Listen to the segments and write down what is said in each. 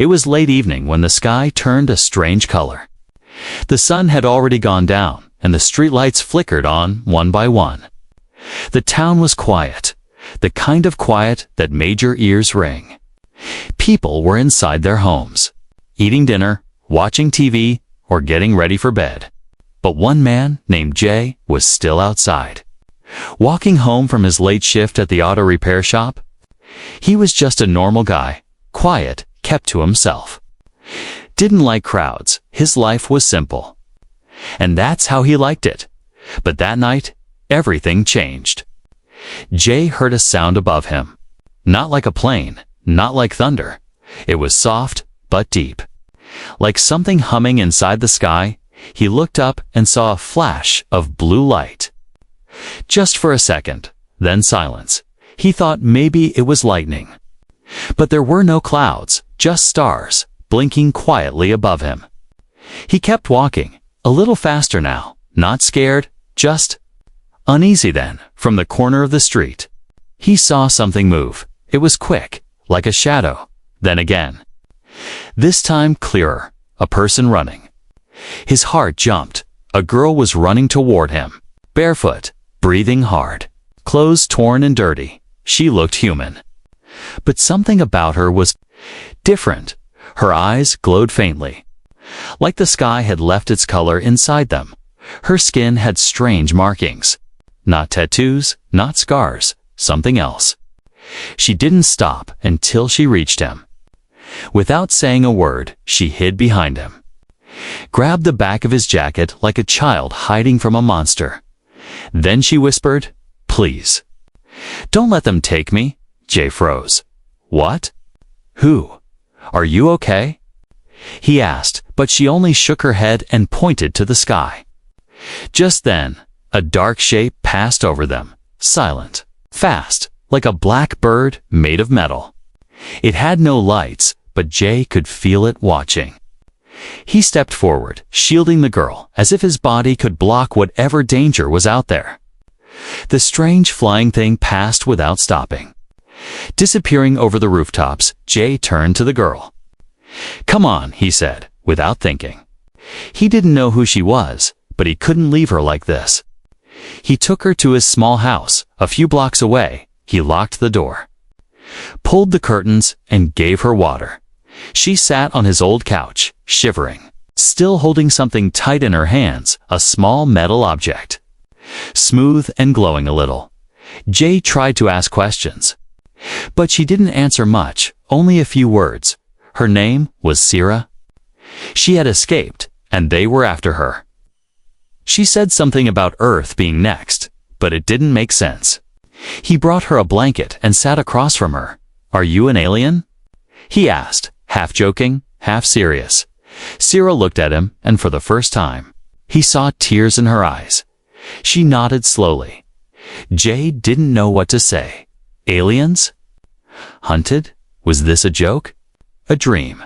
It was late evening when the sky turned a strange color. The sun had already gone down, and the streetlights flickered on one by one. The town was quiet, the kind of quiet that made your ears ring. People were inside their homes, eating dinner, watching TV, or getting ready for bed. But one man named Jay was still outside, walking home from his late shift at the auto repair shop. He was just a normal guy, quiet, kept to himself. Didn't like crowds, his life was simple. And that's how he liked it. But that night, everything changed. Jay heard a sound above him. Not like a plane, not like thunder. It was soft, but deep. Like something humming inside the sky, he looked up and saw a flash of blue light. Just for a second, then silence. He thought maybe it was lightning. But there were no clouds, just stars, blinking quietly above him. He kept walking, a little faster now, not scared, just uneasy. Then, from the corner of the street, he saw something move. It was quick, like a shadow. Then again. This time clearer, a person running. His heart jumped. A girl was running toward him, barefoot, breathing hard, clothes torn and dirty. She looked human. But something about her was different. Her eyes glowed faintly, like the sky had left its color inside them. Her skin had strange markings. Not tattoos, not scars, something else. She didn't stop until she reached him. Without saying a word, she hid behind him, grabbed the back of his jacket like a child hiding from a monster. Then she whispered, "Please, don't let them take me." Jay froze. "What? Who? Are you okay?" he asked, but she only shook her head and pointed to the sky. Just then, a dark shape passed over them, silent, fast, like a black bird made of metal. It had no lights, but Jay could feel it watching. He stepped forward, shielding the girl, as if his body could block whatever danger was out there. The strange flying thing passed without stopping. Disappearing over the rooftops, Jay turned to the girl. "Come on," he said, without thinking. He didn't know who she was, but he couldn't leave her like this. He took her to his small house, a few blocks away. He locked the door, pulled the curtains, and gave her water. She sat on his old couch, shivering, still holding something tight in her hands, a small metal object, smooth and glowing a little. Jay tried to ask questions, but she didn't answer much, only a few words. Her name was Sierra. She had escaped, and they were after her. She said something about Earth being next, but it didn't make sense. He brought her a blanket and sat across from her. "Are you an alien?" he asked, half joking, half serious. Sierra looked at him, and for the first time, he saw tears in her eyes. She nodded slowly. Jay didn't know what to say. Aliens? Hunted? Was this a joke? A dream?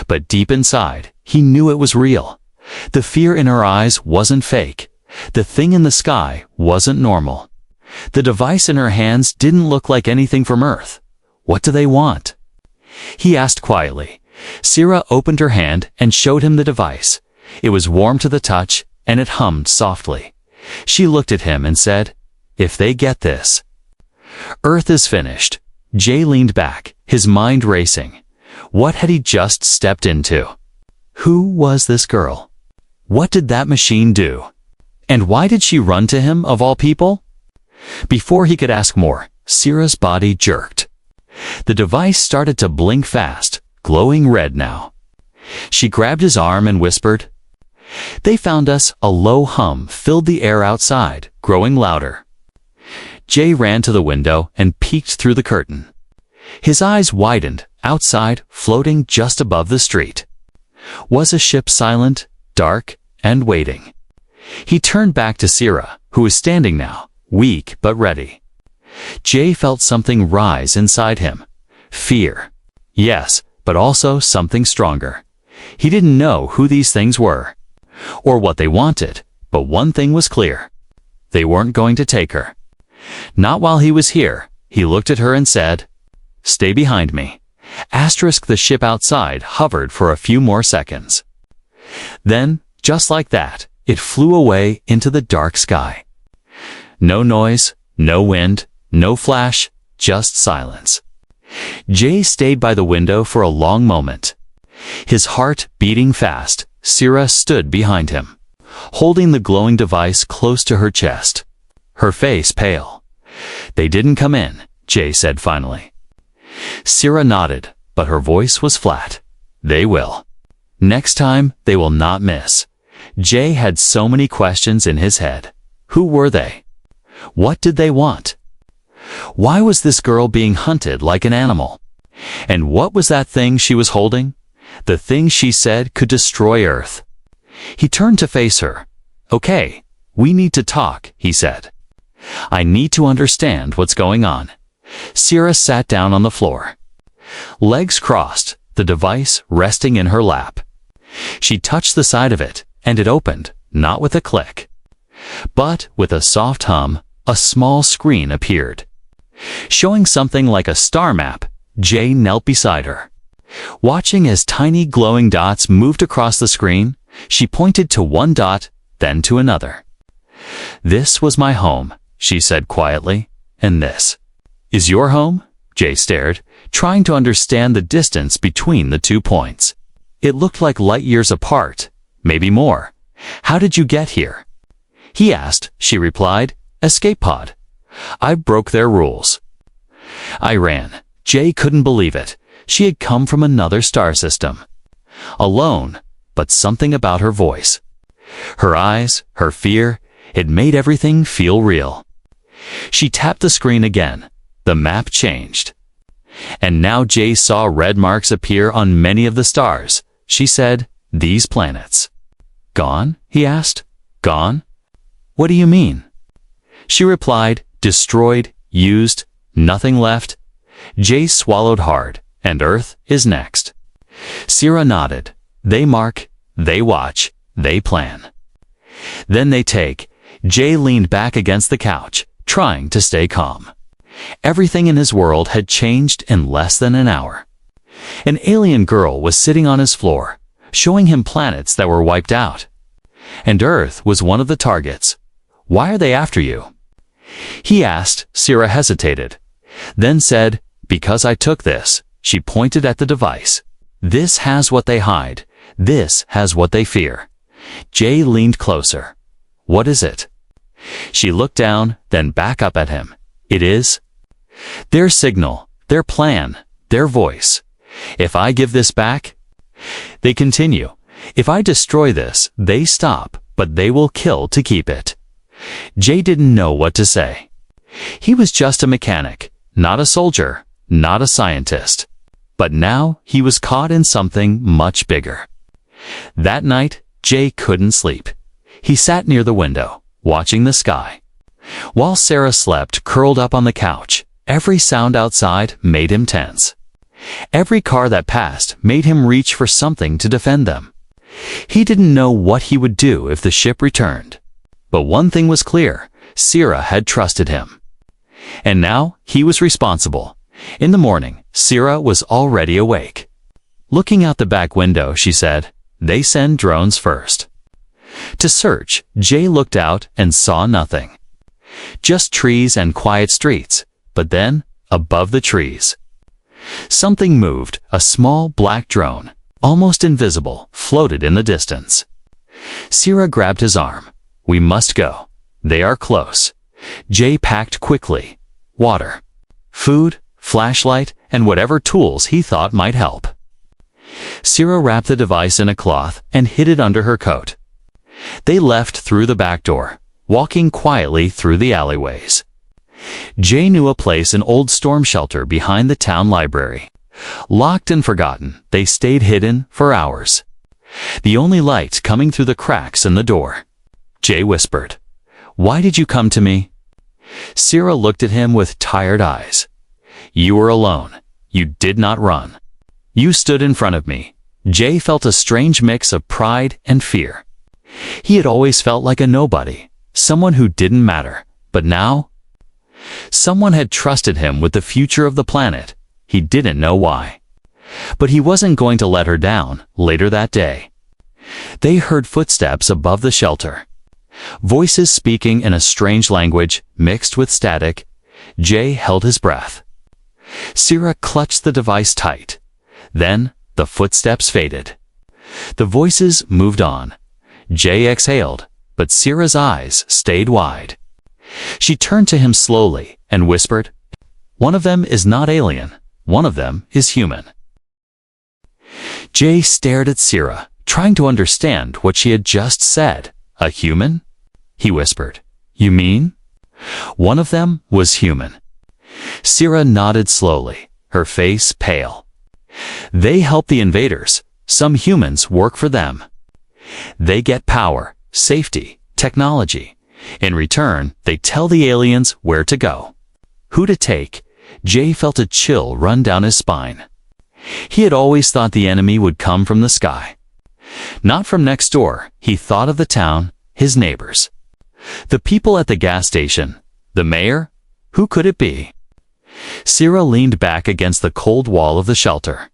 But deep inside, he knew it was real. The fear in her eyes wasn't fake. The thing in the sky wasn't normal. The device in her hands didn't look like anything from Earth. "What do they want?" he asked quietly. Sierra opened her hand and showed him the device. It was warm to the touch, and it hummed softly. She looked at him and said, "If they get this, Earth is finished." Jay leaned back, his mind racing. What had he just stepped into? Who was this girl? What did that machine do? And why did she run to him, of all people? Before he could ask more, Sierra's body jerked. The device started to blink fast, glowing red now. She grabbed his arm and whispered, "They found us." A low hum filled the air outside, growing louder. Jay ran to the window and peeked through the curtain. His eyes widened. Outside, floating just above the street, was a ship, silent, dark, and waiting. He turned back to Sierra, who was standing now, weak but ready. Jay felt something rise inside him. Fear. Yes, but also something stronger. He didn't know who these things were, or what they wanted, but one thing was clear. They weren't going to take her. Not while he was here. He looked at her and said, "Stay behind me." The ship outside hovered for a few more seconds. Then, just like that, it flew away into the dark sky. No noise, no wind, no flash, just silence. Jay stayed by the window for a long moment. His heart beating fast, Sierra stood behind him, holding the glowing device close to her chest, her face pale. "They didn't come in," Jay said finally. Sierra nodded, but her voice was flat. "They will. Next time, they will not miss." Jay had so many questions in his head. Who were they? What did they want? Why was this girl being hunted like an animal? And what was that thing she was holding? The thing she said could destroy Earth. He turned to face her. "Okay, we need to talk," he said. "I need to understand what's going on." Sierra sat down on the floor. Legs crossed, the device resting in her lap. She touched the side of it, and it opened, not with a click, but with a soft hum. A small screen appeared. Showing something like a star map, Jay knelt beside her. Watching as tiny glowing dots moved across the screen, she pointed to one dot, then to another. "This was my home," she said quietly, "and this is your home?" Jay stared, trying to understand the distance between the 2 points. It looked like light years apart, maybe more. "How did you get here?" he asked. She replied, "Escape pod. I broke their rules. I ran." Jay couldn't believe it. She had come from another star system. Alone, but something about her voice, her eyes, her fear, it made everything feel real. She tapped the screen again. The map changed. And now Jay saw red marks appear on many of the stars. She said, "These planets." "Gone?" he asked. "Gone? What do you mean?" She replied, "Destroyed, used, nothing left." Jay swallowed hard. "And Earth is next." Sierra nodded. "They mark, they watch, they plan. Then they take." Jay leaned back against the couch, trying to stay calm. Everything in his world had changed in less than an hour. An alien girl was sitting on his floor, showing him planets that were wiped out. And Earth was one of the targets. "Why are they after you?" he asked. Sierra hesitated, then said, "Because I took this." She pointed at the device. "This has what they hide. This has what they fear." Jay leaned closer. "What is it?" She looked down, then back up at him. "It is their signal, their plan, their voice. If I give this back, they continue. If I destroy this, they stop, but they will kill to keep it." Jay didn't know what to say. He was just a mechanic, not a soldier, not a scientist. But now he was caught in something much bigger. That night, Jay couldn't sleep. He sat near the window, watching the sky. While Sarah slept curled up on the couch, every sound outside made him tense. Every car that passed made him reach for something to defend them. He didn't know what he would do if the ship returned. But one thing was clear, Sierra had trusted him. And now he was responsible. In the morning, Sierra was already awake. Looking out the back window, she said, "They send drones first." To search, Jay looked out and saw nothing. Just trees and quiet streets. But then, above the trees, something moved. A small black drone, almost invisible, floated in the distance. Sierra grabbed his arm. "We must go. They are close." Jay packed quickly. Water, food, flashlight, and whatever tools he thought might help. Sierra wrapped the device in a cloth and hid it under her coat. They left through the back door, walking quietly through the alleyways. Jay knew a place, an old storm shelter behind the town library. Locked and forgotten, they stayed hidden for hours. The only light coming through the cracks in the door. Jay whispered, "Why did you come to me?" Sierra looked at him with tired eyes. "You were alone. You did not run. You stood in front of me." Jay felt a strange mix of pride and fear. He had always felt like a nobody, someone who didn't matter. But now, someone had trusted him with the future of the planet. He didn't know why. But he wasn't going to let her down. Later that day, they heard footsteps above the shelter. Voices speaking in a strange language mixed with static. Jay held his breath. Sierra clutched the device tight. Then the footsteps faded. The voices moved on. Jay exhaled, but Sierra's eyes stayed wide. She turned to him slowly and whispered, "One of them is not alien. One of them is human." Jay stared at Sierra, trying to understand what she had just said. "A human?" he whispered. "You mean?" "One of them was human." Sierra nodded slowly, her face pale. "They help the invaders. Some humans work for them. They get power, safety, technology. In return, they tell the aliens where to go, who to take." Jay felt a chill run down his spine. He had always thought the enemy would come from the sky. Not from next door. He thought of the town, his neighbors. The people at the gas station. The mayor? Who could it be? Sierra leaned back against the cold wall of the shelter.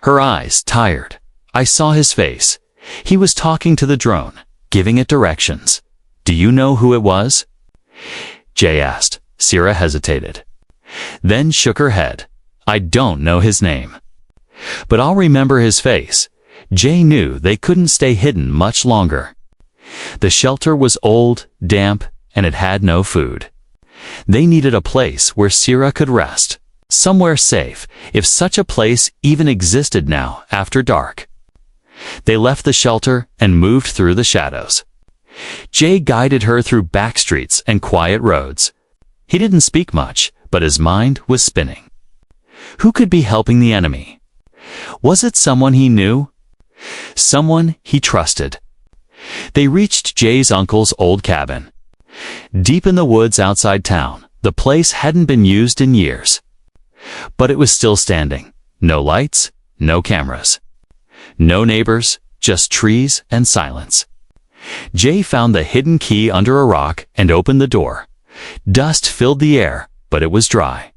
Her eyes tired. I saw his face. He was talking to the drone, giving it directions. "Do you know who it was?" Jay asked. Sierra hesitated. Then shook her head. "I don't know his name. But I'll remember his face." Jay knew they couldn't stay hidden much longer. The shelter was old, damp, and it had no food. They needed a place where Sierra could rest. Somewhere safe, if such a place even existed now after dark. They left the shelter and moved through the shadows. Jay guided her through back streets and quiet roads. He didn't speak much, but his mind was spinning. Who could be helping the enemy? Was it someone he knew? Someone he trusted? They reached Jay's uncle's old cabin. Deep in the woods outside town, the place hadn't been used in years. But it was still standing. No lights, no cameras. No neighbors, just trees and silence. Jay found the hidden key under a rock and opened the door. Dust filled the air, but it was dry.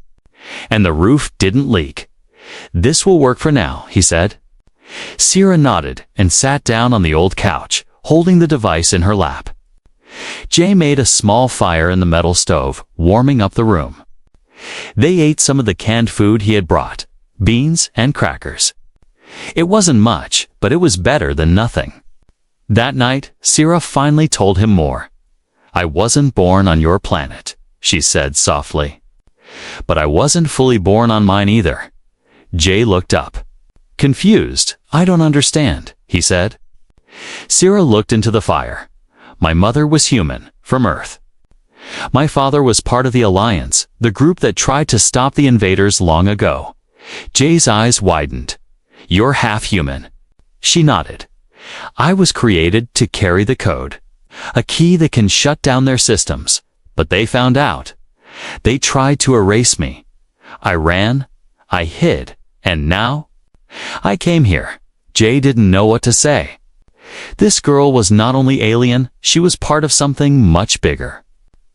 And the roof didn't leak. "This will work for now," he said. Sierra nodded and sat down on the old couch, holding the device in her lap. Jay made a small fire in the metal stove, warming up the room. They ate some of the canned food he had brought, beans and crackers. It wasn't much, but it was better than nothing. That night, Sierra finally told him more. "I wasn't born on your planet," she said softly. "But I wasn't fully born on mine either." Jay looked up. Confused. "I don't understand," he said. Sierra looked into the fire. "My mother was human, from Earth. My father was part of the Alliance, the group that tried to stop the invaders long ago." Jay's eyes widened. "You're half human." She nodded. "I was created to carry the code. A key that can shut down their systems. But they found out. They tried to erase me. I ran, I hid, and now I came here." Jay didn't know what to say. This girl was not only alien, she was part of something much bigger.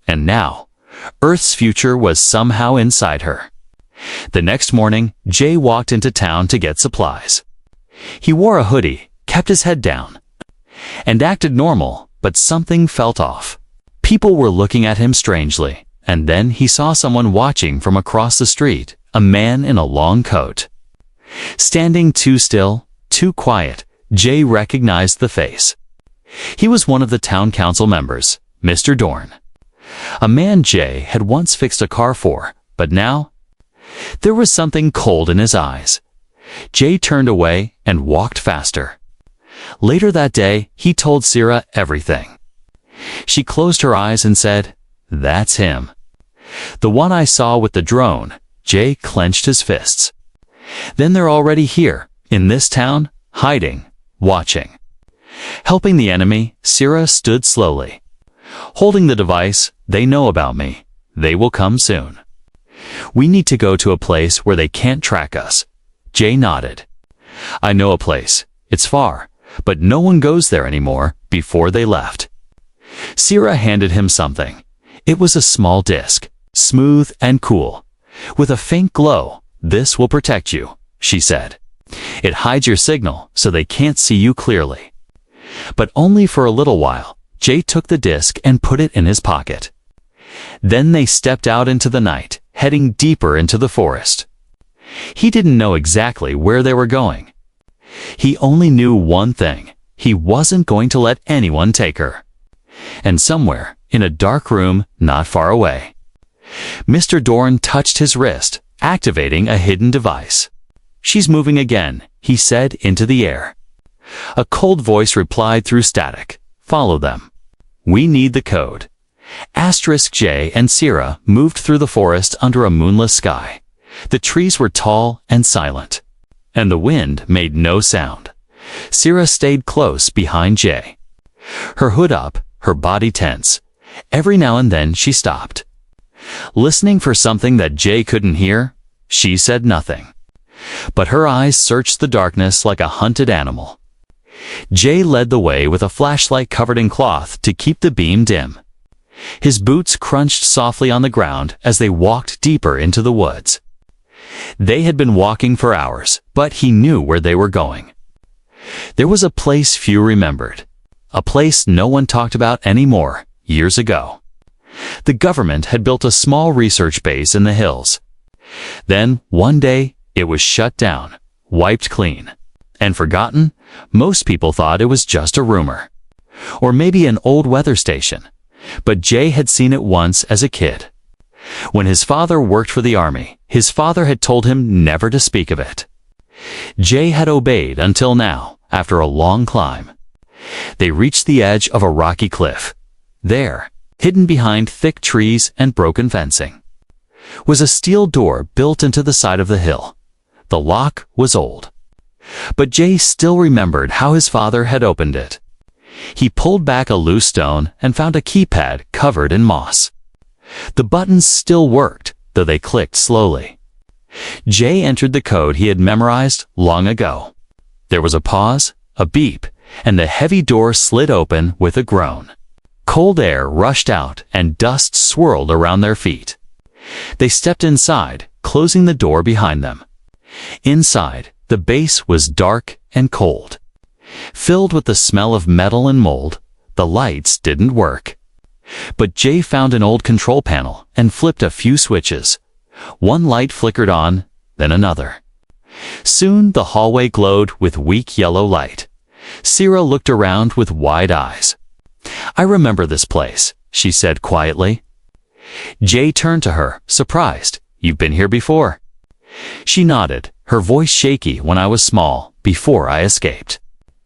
And now, Earth's future was somehow inside her. The next morning, Jay walked into town to get supplies. He wore a hoodie, kept his head down, and acted normal, but something felt off. People were looking at him strangely, and then he saw someone watching from across the street, a man in a long coat. Standing too still, too quiet, Jay recognized the face. He was one of the town council members, Mr. Dorn. A man Jay had once fixed a car for, but now there was something cold in his eyes. Jay turned away and walked faster. Later that day, he told Sierra everything. She closed her eyes and said, "That's him. The one I saw with the drone." Jay clenched his fists. "Then they're already here, in this town, hiding, watching." Helping the enemy, Sierra stood slowly. Holding the device, "They know about me. They will come soon. We need to go to a place where they can't track us." Jay nodded. "I know a place. It's far, but no one goes there anymore." Before they left, Sierra handed him something. It was a small disc, smooth and cool, with a faint glow. "This will protect you," she said. "It hides your signal so they can't see you clearly." But only for a little while. Jay took the disc and put it in his pocket. Then they stepped out into the night, heading deeper into the forest. He didn't know exactly where they were going. He only knew one thing. He wasn't going to let anyone take her. And somewhere, in a dark room not far away, Mr. Dorn touched his wrist, activating a hidden device. "She's moving again," he said into the air. A cold voice replied through static. "Follow them. We need the code." J and Sierra moved through the forest under a moonless sky. The trees were tall and silent, and the wind made no sound. Sierra stayed close behind Jay, her hood up, her body tense. Every now and then she stopped, listening for something that Jay couldn't hear. She said nothing, but her eyes searched the darkness like a hunted animal. Jay led the way with a flashlight covered in cloth to keep the beam dim. His boots crunched softly on the ground as they walked deeper into the woods. They had been walking for hours, but he knew where they were going. There was a place few remembered, a place no one talked about anymore. Years ago, the government had built a small research base in the hills. Then, one day, it was shut down, wiped clean, and forgotten. Most people thought it was just a rumor, or maybe an old weather station. But Jay had seen it once as a kid. When his father worked for the army, his father had told him never to speak of it. Jay had obeyed until now, after a long climb. They reached the edge of a rocky cliff. There, hidden behind thick trees and broken fencing, was a steel door built into the side of the hill. The lock was old, but Jay still remembered how his father had opened it. He pulled back a loose stone and found a keypad covered in moss. The buttons still worked, though they clicked slowly. Jay entered the code he had memorized long ago. There was a pause, a beep, and the heavy door slid open with a groan. Cold air rushed out and dust swirled around their feet. They stepped inside, closing the door behind them. Inside, the base was dark and cold, filled with the smell of metal and mold. The lights didn't work. But Jay found an old control panel and flipped a few switches. One light flickered on, then another. Soon the hallway glowed with weak yellow light. Sierra looked around with wide eyes. "I remember this place," she said quietly. Jay turned to her, surprised. "You've been here before." She nodded, her voice shaky. "When I was small, before I escaped.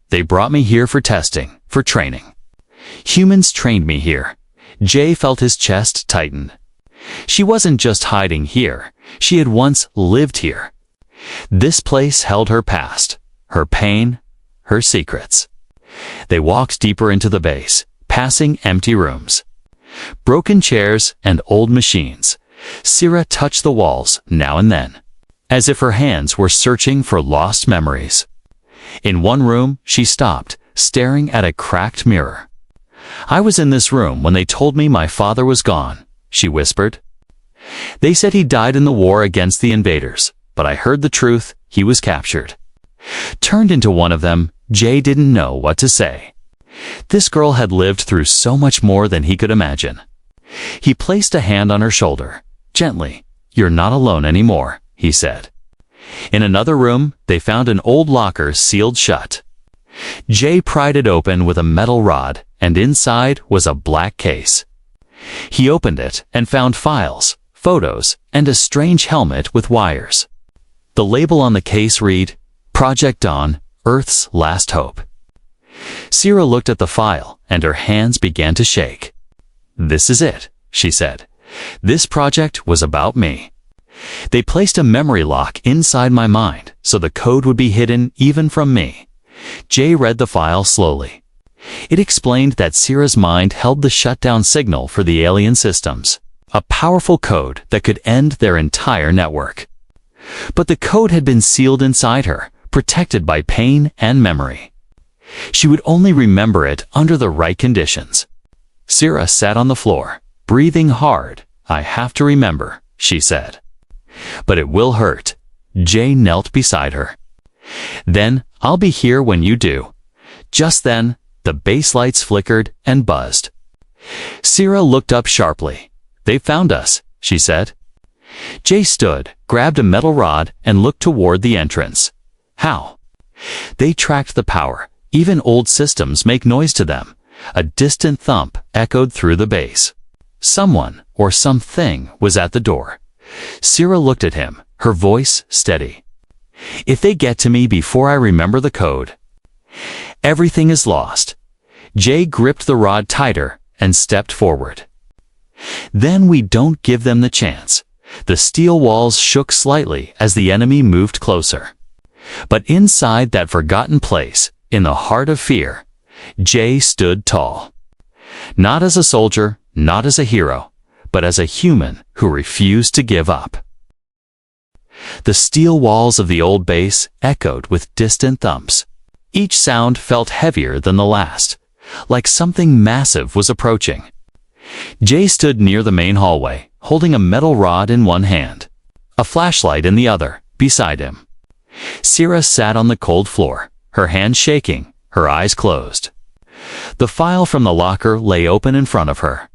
They brought me here for testing, for training. Humans trained me here." Jay felt his chest tighten. She wasn't just hiding here. She had once lived here. This place held her past, her pain, her secrets. They walked deeper into the base, passing empty rooms, broken chairs, and old machines. Sierra touched the walls now and then, as if her hands were searching for lost memories. In one room, she stopped, staring at a cracked mirror. "I was in this room when they told me my father was gone," she whispered. "They said he died in the war against the invaders, but I heard the truth. He was captured, turned into one of them." Jay didn't know what to say. This girl had lived through so much more than he could imagine. He placed a hand on her shoulder. Gently, "You're not alone anymore," he said. In another room, they found an old locker sealed shut. Jay pried it open with a metal rod, and inside was a black case. He opened it and found files, photos, and a strange helmet with wires. The label on the case read, "Project Dawn, Earth's Last Hope." Sierra looked at the file, and her hands began to shake. "This is it," she said. "This project was about me. They placed a memory lock inside my mind, so the code would be hidden even from me." Jay read the file slowly. It explained that Sierra's mind held the shutdown signal for the alien systems, a powerful code that could end their entire network. But the code had been sealed inside her, protected by pain and memory. She would only remember it under the right conditions. Sierra sat on the floor, breathing hard. "I have to remember," she said. "But it will hurt." Jay knelt beside her. Then, I'll be here when you do. Just then, the base lights flickered and buzzed. Sierra looked up sharply. They found us, she said. Jay stood, grabbed a metal rod, and looked toward the entrance. How? They tracked the power. Even old systems make noise to them. A distant thump echoed through the base. Someone, or something, was at the door. Sierra looked at him, her voice steady. If they get to me before I remember the code, everything is lost. Jay gripped the rod tighter and stepped forward. Then we don't give them the chance. The steel walls shook slightly as the enemy moved closer. But inside that forgotten place, in the heart of fear, Jay stood tall. Not as a soldier, not as a hero, but as a human who refused to give up. The steel walls of the old base echoed with distant thumps. Each sound felt heavier than the last, like something massive was approaching. Jay stood near the main hallway, holding a metal rod in one hand, a flashlight in the other, beside him. Sierra sat on the cold floor, her hands shaking, her eyes closed. The file from the locker lay open in front of her,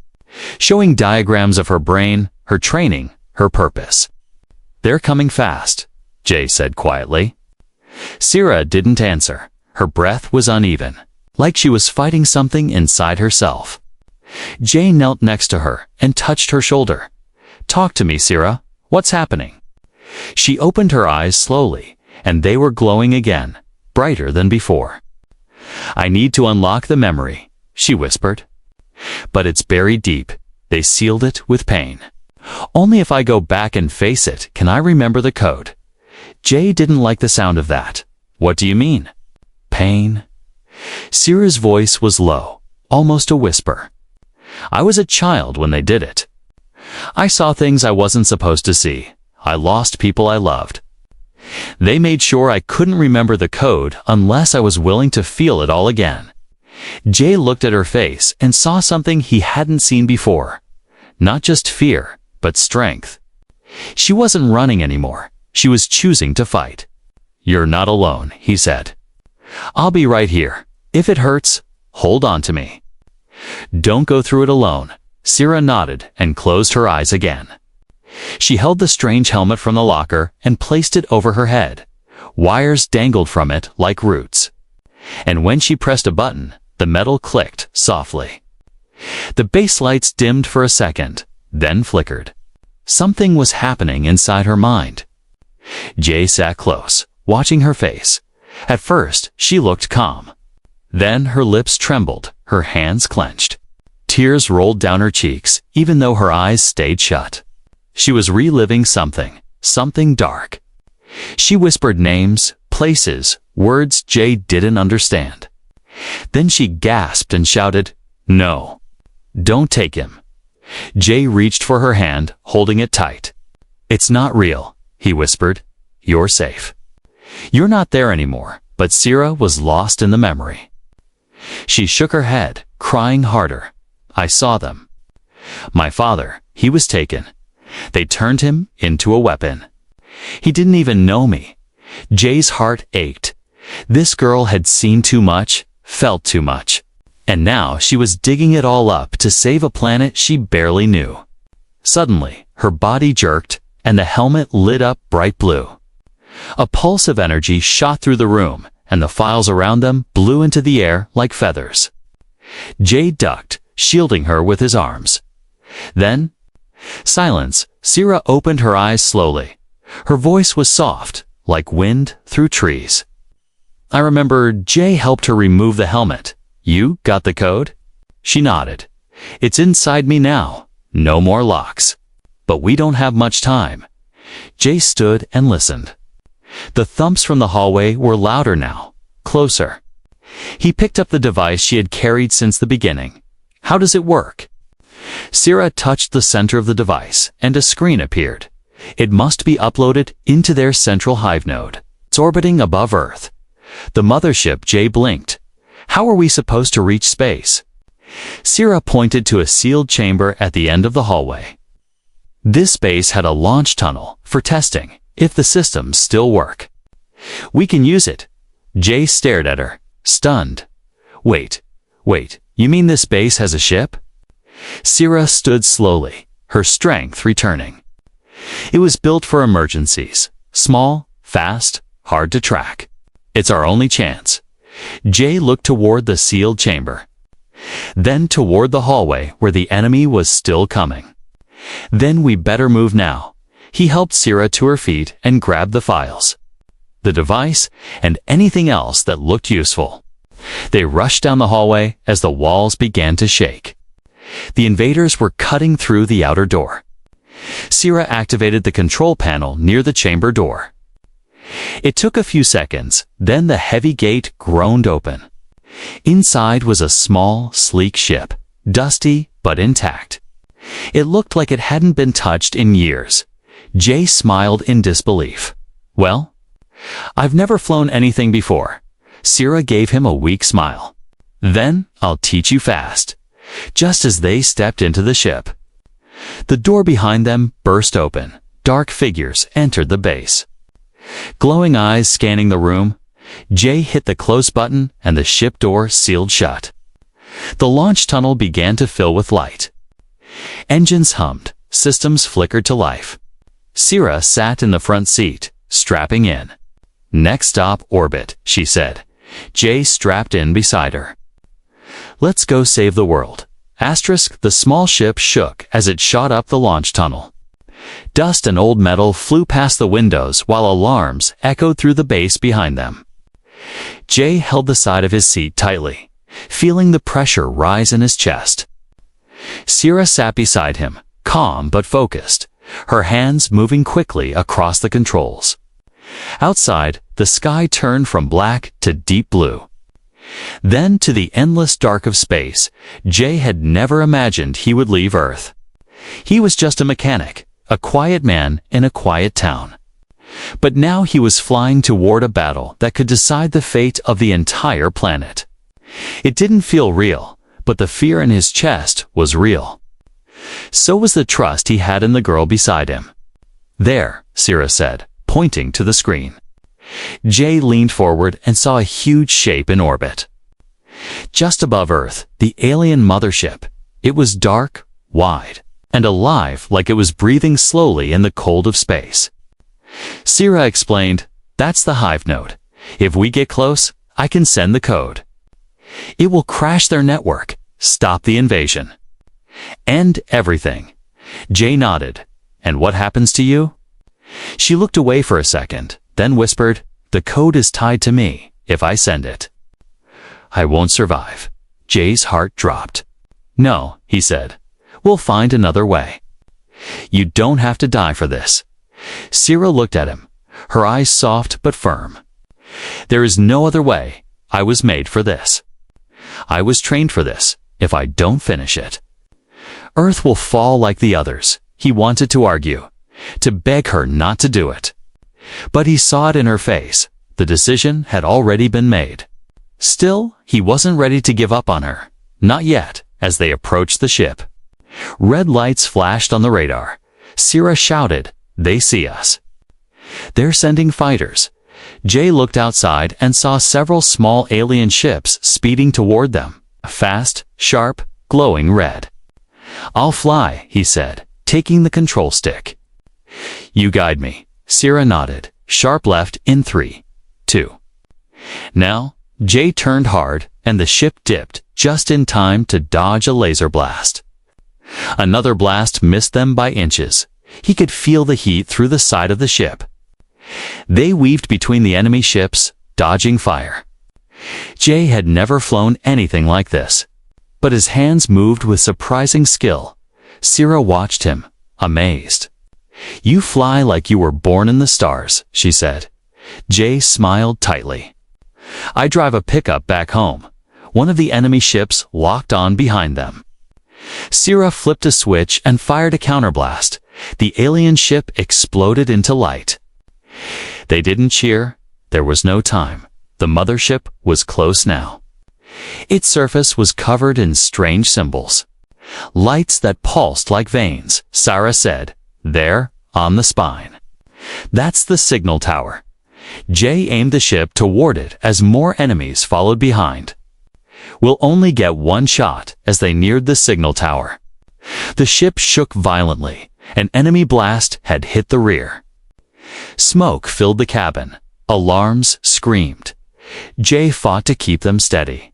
showing diagrams of her brain, her training, her purpose. They're coming fast, Jay said quietly. Sierra didn't answer. Her breath was uneven, like she was fighting something inside herself. Jay knelt next to her and touched her shoulder. Talk to me, Sierra. What's happening? She opened her eyes slowly, and they were glowing again, brighter than before. I need to unlock the memory, she whispered. But it's buried deep. They sealed it with pain. Only if I go back and face it can I remember the code. Jay didn't like the sound of that. What do you mean? Pain? Sierra's voice was low, almost a whisper. I was a child when they did it. I saw things I wasn't supposed to see. I lost people I loved. They made sure I couldn't remember the code unless I was willing to feel it all again. Jay looked at her face and saw something he hadn't seen before. Not just fear, but strength. She wasn't running anymore. She was choosing to fight. You're not alone, he said. I'll be right here. If it hurts, hold on to me. Don't go through it alone. Sierra nodded and closed her eyes again. She held the strange helmet from the locker and placed it over her head. Wires dangled from it like roots. And when she pressed a button, the metal clicked softly. The base lights dimmed for a second, then flickered. Something was happening inside her mind. Jay sat close, watching her face. At first, she looked calm. Then her lips trembled, her hands clenched. Tears rolled down her cheeks, even though her eyes stayed shut. She was reliving something dark. She whispered names, places, words Jay didn't understand. Then she gasped and shouted, "No, don't take him." Jay reached for her hand, holding it tight. "It's not real," he whispered. "You're safe. You're not there anymore." But Sierra was lost in the memory. She shook her head, crying harder. "I saw them. My father, he was taken. They turned him into a weapon. He didn't even know me." Jay's heart ached. This girl had seen too much, felt too much. And now she was digging it all up to save a planet she barely knew. Suddenly, her body jerked, and the helmet lit up bright blue. A pulse of energy shot through the room, and the files around them blew into the air like feathers. Jay ducked, shielding her with his arms. Then, silence. Sierra opened her eyes slowly. Her voice was soft, like wind through trees. "I remember Jay helped her remove the helmet. You got the code?" She nodded. "It's inside me now. No more locks. But we don't have much time." Jay stood and listened. The thumps from the hallway were louder now, closer. He picked up the device she had carried since the beginning. "How does it work?" Sierra touched the center of the device, and a screen appeared. It must be uploaded into their central hive node. It's orbiting above Earth. The mothership. Jay blinked. "How are we supposed to reach space?" Sierra pointed to a sealed chamber at the end of the hallway. This base had a launch tunnel for testing. if the systems still work. We can use it. Jay stared at her, stunned. Wait, you mean this base has a ship? Sierra stood slowly, her strength returning. It was built for emergencies. Small, fast, hard to track. It's our only chance. Jay looked toward the sealed chamber. Then toward the hallway where the enemy was still coming. Then we better move now. He helped Sierra to her feet and grabbed the files, the device, and anything else that looked useful. They rushed down the hallway as the walls began to shake. The invaders were cutting through the outer door. Sierra activated the control panel near the chamber door. It took a few seconds, then the heavy gate groaned open. Inside was a small, sleek ship, dusty but intact. It looked like it hadn't been touched in years. Jay smiled in disbelief. Well, I've never flown anything before. Sierra gave him a weak smile. Then I'll teach you fast. Just as they stepped into the ship, the door behind them burst open. Dark figures entered the base. Glowing eyes scanning the room, Jay hit the close button and the ship door sealed shut. The launch tunnel began to fill with light. Engines hummed, systems flickered to life. Sierra sat in the front seat, strapping in. Next stop, orbit, she said. Jay strapped in beside her. Let's go save the world. The small ship shook as it shot up the launch tunnel. Dust and old metal flew past the windows while alarms echoed through the base behind them. Jay held the side of his seat tightly, feeling the pressure rise in his chest. Sierra sat beside him, calm but focused, her hands moving quickly across the controls. Outside, the sky turned from black to deep blue. Then to the endless dark of space. Jay had never imagined he would leave Earth. He was just a mechanic, a quiet man in a quiet town. But now he was flying toward a battle that could decide the fate of the entire planet. It didn't feel real, but the fear in his chest was real. So was the trust he had in the girl beside him. There, Sierra said, pointing to the screen. Jay leaned forward and saw a huge shape in orbit. Just above Earth, the alien mothership. It was dark, wide, and alive like it was breathing slowly in the cold of space. Sierra explained, "That's the hive node. If we get close, I can send the code. It will crash their network, stop the invasion. End everything." Jay nodded. "And what happens to you?" She looked away for a second, then whispered, "The code is tied to me, if I send it." "I won't survive." Jay's heart dropped. "No," he said. "We'll find another way. You don't have to die for this." Sierra looked at him, her eyes soft but firm. "There is no other way. I was made for this. I was trained for this, if I don't finish it. Earth will fall like the others." He wanted to argue, to beg her not to do it. But he saw it in her face. The decision had already been made. Still, he wasn't ready to give up on her. Not yet, as they approached the ship. Red lights flashed on the radar. Sierra shouted, "They see us. They're sending fighters." Jay looked outside and saw several small alien ships speeding toward them, fast, sharp, glowing red. "I'll fly," he said, taking the control stick. "You guide me." Sierra nodded. Sharp left in 3, 2. Now, Jay turned hard, and the ship dipped just in time to dodge a laser blast. Another blast missed them by inches. He could feel the heat through the side of the ship. They weaved between the enemy ships, dodging fire. Jay had never flown anything like this, but his hands moved with surprising skill. Sierra watched him, amazed. "You fly like you were born in the stars," she said. Jay smiled tightly. "I drive a pickup back home." One of the enemy ships locked on behind them. Sierra flipped a switch and fired a counterblast. The alien ship exploded into light. They didn't cheer. There was no time. The mothership was close now. Its surface was covered in strange symbols. Lights that pulsed like veins, Sarah said, there, on the spine. That's the signal tower. Jay aimed the ship toward it as more enemies followed behind. We'll only get one shot as they neared the signal tower. The ship shook violently. An enemy blast had hit the rear. Smoke filled the cabin. Alarms screamed. Jay fought to keep them steady.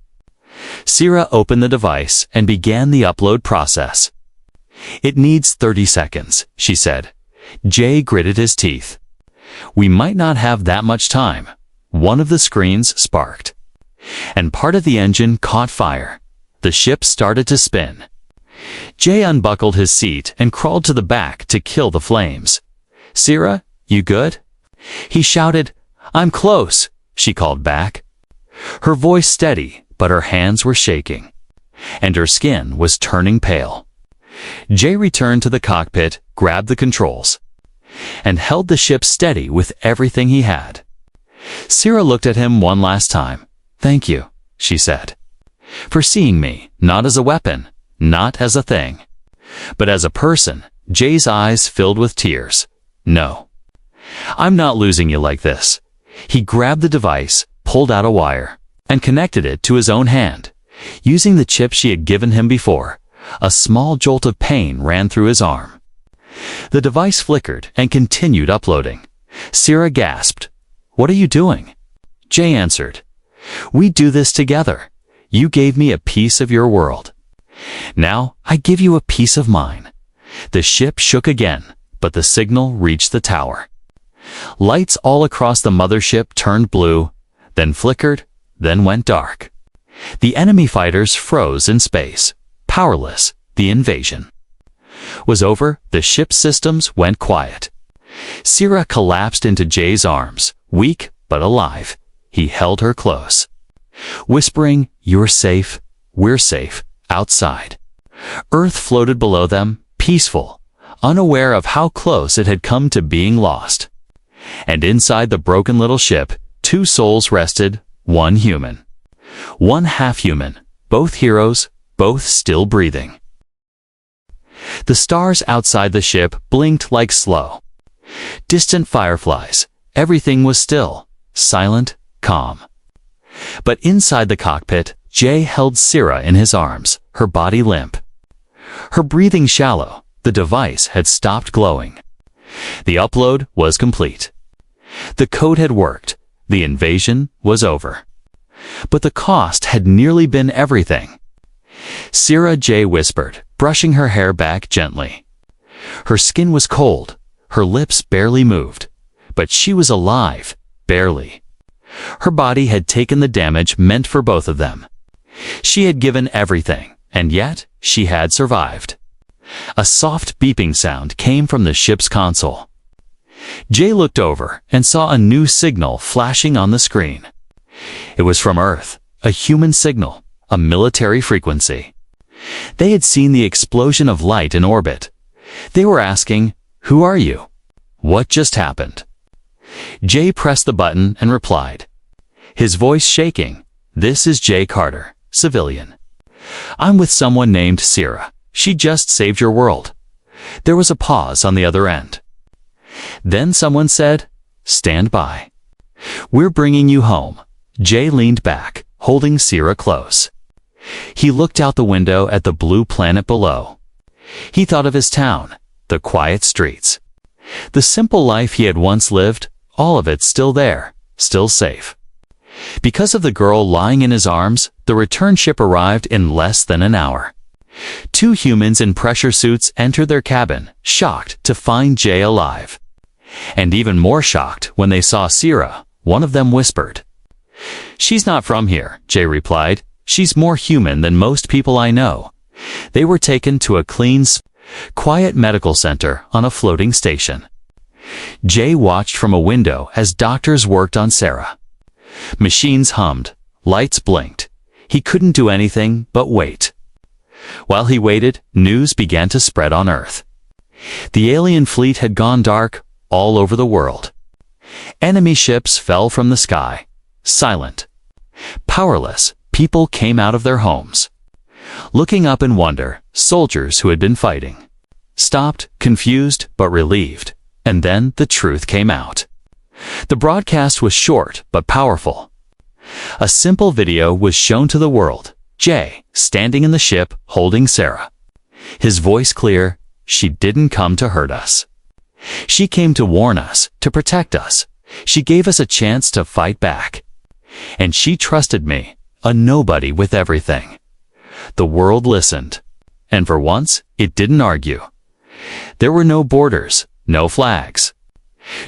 Sierra opened the device and began the upload process. "It needs 30 seconds, she said. Jay gritted his teeth. "We might not have that much time." One of the screens sparked, and part of the engine caught fire. The ship started to spin. Jay unbuckled his seat and crawled to the back to kill the flames. "Sierra, you good?" He shouted. "I'm close," she called back. Her voice steady, but her hands were shaking, and her skin was turning pale. Jay returned to the cockpit, grabbed the controls, and held the ship steady with everything he had. Sierra looked at him one last time. "Thank you," she said, "for seeing me, not as a weapon, not as a thing, but as a person." Jay's eyes filled with tears. "No, I'm not losing you like this." He grabbed the device, pulled out a wire, and connected it to his own hand. Using the chip she had given him before, a small jolt of pain ran through his arm. The device flickered and continued uploading. Sierra gasped. "What are you doing?" Jay answered. "We do this together. You gave me a piece of your world. Now I give you a piece of mine." The ship shook again, but the signal reached the tower. Lights all across the mothership turned blue, then flickered, then went dark. The enemy fighters froze in space, powerless. The invasion was over. The ship's systems went quiet. Sierra collapsed into Jay's arms, weak but alive. He held her close, whispering, "You're safe, we're safe, outside." Earth floated below them, peaceful, unaware of how close it had come to being lost. And inside the broken little ship, two souls rested, one human, one half-human, both heroes, both still breathing. The stars outside the ship blinked like slow, distant fireflies. Everything was still, silent, calm. But inside the cockpit, Jay held Sierra in his arms, her body limp, her breathing shallow. The device had stopped glowing. The upload was complete. The code had worked. The invasion was over. But the cost had nearly been everything. "Sierra," Jay whispered, brushing her hair back gently. Her skin was cold. Her lips barely moved. But she was alive, barely. Her body had taken the damage meant for both of them. She had given everything, and yet she had survived. A soft beeping sound came from the ship's console. Jay looked over and saw a new signal flashing on the screen. It was from Earth, a human signal, a military frequency. They had seen the explosion of light in orbit. They were asking, "Who are you? What just happened?" Jay pressed the button and replied, his voice shaking, "This is Jay Carter, civilian. I'm with someone named Sierra. She just saved your world." There was a pause on the other end. Then someone said, "Stand by. We're bringing you home." Jay leaned back, holding Sierra close. He looked out the window at the blue planet below. He thought of his town, the quiet streets, the simple life he had once lived, all of it still there, still safe. Because of the girl lying in his arms, the return ship arrived in less than an hour. Two humans in pressure suits entered their cabin, shocked to find Jay alive. And even more shocked when they saw Sierra. One of them whispered, "She's not from here," Jay replied. "She's more human than most people I know." They were taken to a clean, quiet medical center on a floating station. Jay watched from a window as doctors worked on Sarah. Machines hummed, lights blinked. He couldn't do anything but wait. While he waited, news began to spread on Earth. The alien fleet had gone dark all over the world. Enemy ships fell from the sky, silent, powerless. People came out of their homes, looking up in wonder. Soldiers who had been fighting stopped, confused but relieved. And then the truth came out. The broadcast was short but powerful. A simple video was shown to the world. Jay, standing in the ship, holding Sarah. His voice clear, she didn't come to hurt us. She came to warn us, to protect us. She gave us a chance to fight back. And she trusted me, a nobody with everything. The world listened. And for once, it didn't argue. There were no borders, no flags.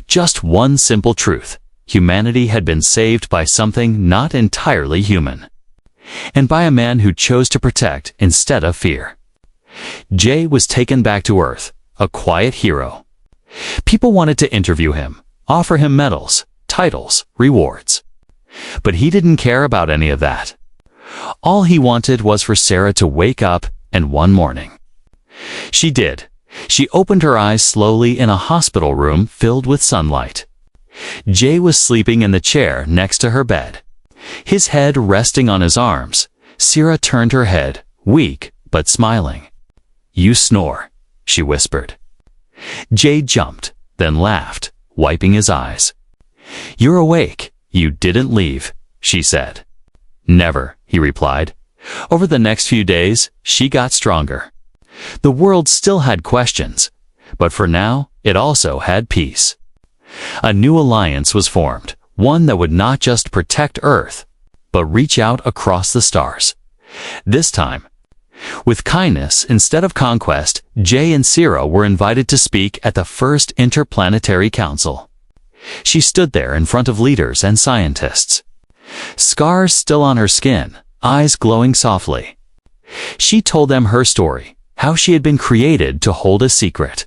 Just one simple truth. Humanity had been saved by something not entirely human. And by a man who chose to protect instead of fear. Jay was taken back to Earth, a quiet hero. People wanted to interview him, offer him medals, titles, rewards. But he didn't care about any of that. All he wanted was for Sarah to wake up, and one morning. She did. She opened her eyes slowly in a hospital room filled with sunlight. Jay was sleeping in the chair next to her bed. His head resting on his arms. Sarah turned her head, weak but smiling. "You snore," she whispered. Jay jumped, then laughed, wiping his eyes. "You're awake. You didn't leave," she said. "Never," he replied. Over the next few days, she got stronger. The world still had questions, but for now, it also had peace. A new alliance was formed, one that would not just protect Earth, but reach out across the stars. This time, with kindness instead of conquest, Jay and Sarah were invited to speak at the first Interplanetary Council. She stood there in front of leaders and scientists. Scars still on her skin, eyes glowing softly. She told them her story, how she had been created to hold a secret,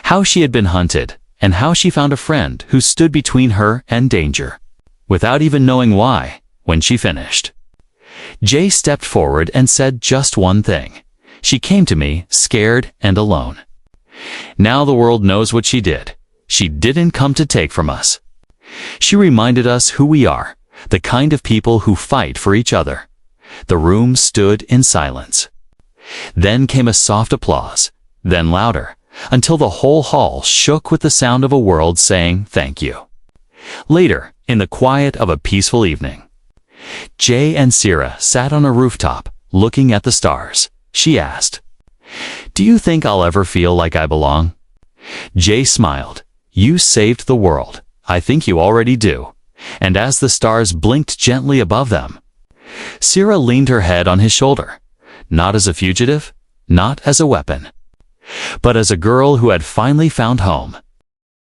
how she had been hunted, and how she found a friend who stood between her and danger. Without even knowing why, when she finished, Jay stepped forward and said just one thing. "She came to me, scared and alone. Now the world knows what she did. She didn't come to take from us. She reminded us who we are, the kind of people who fight for each other." The room stood in silence. Then came a soft applause, then louder, until the whole hall shook with the sound of a world saying thank you. Later, in the quiet of a peaceful evening, Jay and Sarah sat on a rooftop, looking at the stars. She asked, "Do you think I'll ever feel like I belong?" Jay smiled. "You saved the world. I think you already do." And as the stars blinked gently above them, Sarah leaned her head on his shoulder, not as a fugitive, not as a weapon, but as a girl who had finally found home.